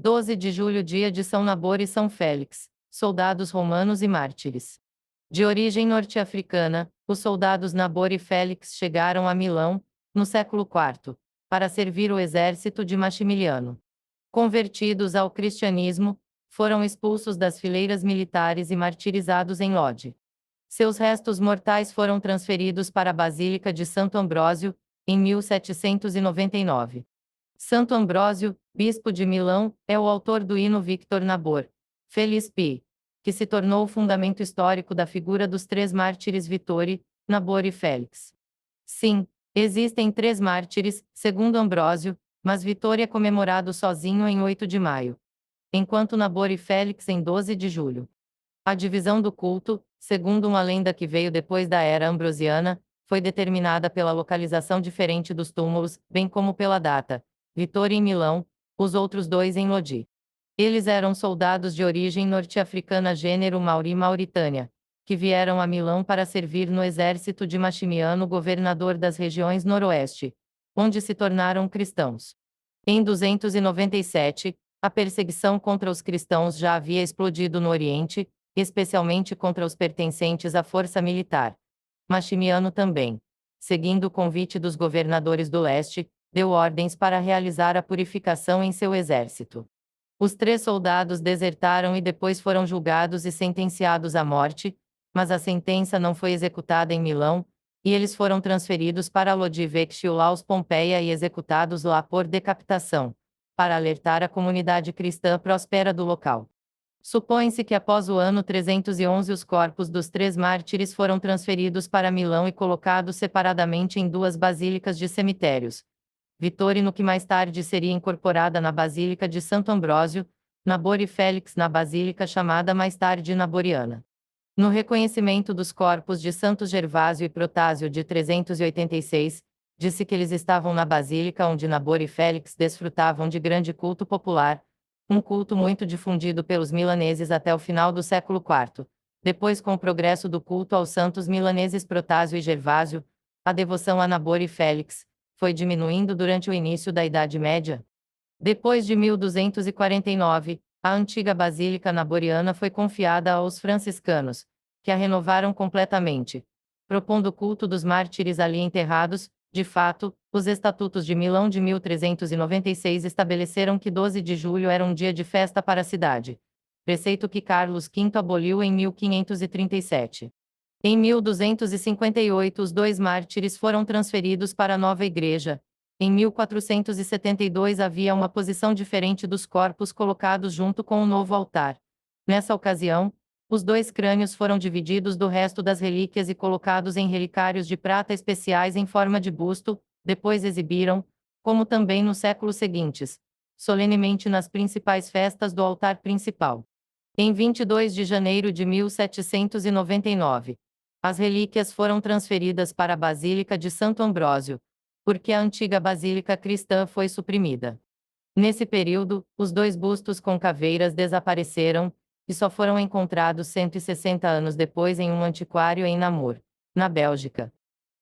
12 de julho, dia de São Nabor e São Félix, soldados romanos e mártires. De origem norte-africana, os soldados Nabor e Félix chegaram a Milão, no século IV, para servir o exército de Maximiliano. Convertidos ao cristianismo, foram expulsos das fileiras militares e martirizados em Lodi. Seus restos mortais foram transferidos para a Basílica de Santo Ambrósio, em 1799. Santo Ambrósio, bispo de Milão, é o autor do hino Victor Nabor, Feliz Pi, que se tornou o fundamento histórico da figura dos três mártires Vittore, Nabor e Félix. Sim, existem três mártires, segundo Ambrósio, mas Vittore é comemorado sozinho em 8 de maio, enquanto Nabor e Félix em 12 de julho. A divisão do culto, segundo uma lenda que veio depois da era ambrosiana, foi determinada pela localização diferente dos túmulos, bem como pela data. Vittore em Milão, os outros dois em Lodi. Eles eram soldados de origem norte-africana gênero Mauri Mauritânia, que vieram a Milão para servir no exército de Maximiano, governador das regiões noroeste, onde se tornaram cristãos. Em 297, a perseguição contra os cristãos já havia explodido no Oriente, especialmente contra os pertencentes à força militar. Maximiano também, seguindo o convite dos governadores do leste, deu ordens para realizar a purificação em seu exército. Os três soldados desertaram e depois foram julgados e sentenciados à morte, mas a sentença não foi executada em Milão, e eles foram transferidos para Lodi Vecchio Laus Pompeia e executados lá por decapitação, para alertar a comunidade cristã próspera do local. Supõe-se que após o ano 311 os corpos dos três mártires foram transferidos para Milão e colocados separadamente em duas basílicas de cemitérios. Vittore no que mais tarde seria incorporada na Basílica de Santo Ambrósio, Nabor e Félix na basílica chamada mais tarde Naboriana. No reconhecimento dos corpos de Santos Gervásio e Protásio de 386, disse que eles estavam na basílica onde Nabor e Félix desfrutavam de grande culto popular, um culto muito difundido pelos milaneses até o final do século IV. Depois, com o progresso do culto aos santos milaneses Protásio e Gervásio, a devoção a Nabor e Félix foi diminuindo durante o início da Idade Média. Depois de 1249, a antiga Basílica Naboriana foi confiada aos franciscanos, que a renovaram completamente, propondo o culto dos mártires ali enterrados. De fato, os Estatutos de Milão de 1396 estabeleceram que 12 de julho era um dia de festa para a cidade, preceito que Carlos V aboliu em 1537. Em 1258 os dois mártires foram transferidos para a nova igreja. Em 1472 havia uma posição diferente dos corpos colocados junto com o novo altar. Nessa ocasião, os dois crânios foram divididos do resto das relíquias e colocados em relicários de prata especiais em forma de busto, depois exibiram, como também nos séculos seguintes, solenemente nas principais festas do altar principal. Em 22 de janeiro de 1799, as relíquias foram transferidas para a Basílica de Santo Ambrósio, porque a antiga basílica cristã foi suprimida. Nesse período, os dois bustos com caveiras desapareceram, e só foram encontrados 160 anos depois em um antiquário em Namur, na Bélgica.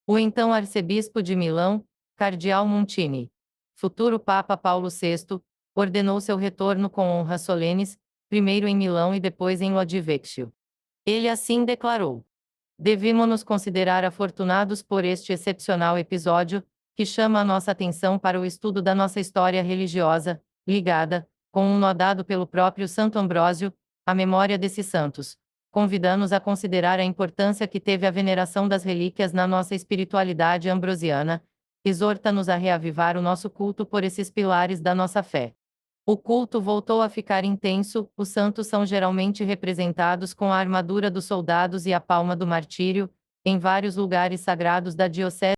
O então arcebispo de Milão, Cardeal Montini, futuro Papa Paulo VI, ordenou seu retorno com honras solenes, primeiro em Milão e depois em Lodi Vecchio. Ele assim declarou: devemos-nos considerar afortunados por este excepcional episódio, que chama a nossa atenção para o estudo da nossa história religiosa, ligada, com um nó dado pelo próprio Santo Ambrósio, à memória desses santos, convidando-nos a considerar a importância que teve a veneração das relíquias na nossa espiritualidade ambrosiana, exorta-nos a reavivar o nosso culto por esses pilares da nossa fé. O culto voltou a ficar intenso, os santos são geralmente representados com a armadura dos soldados e a palma do martírio, em vários lugares sagrados da diocese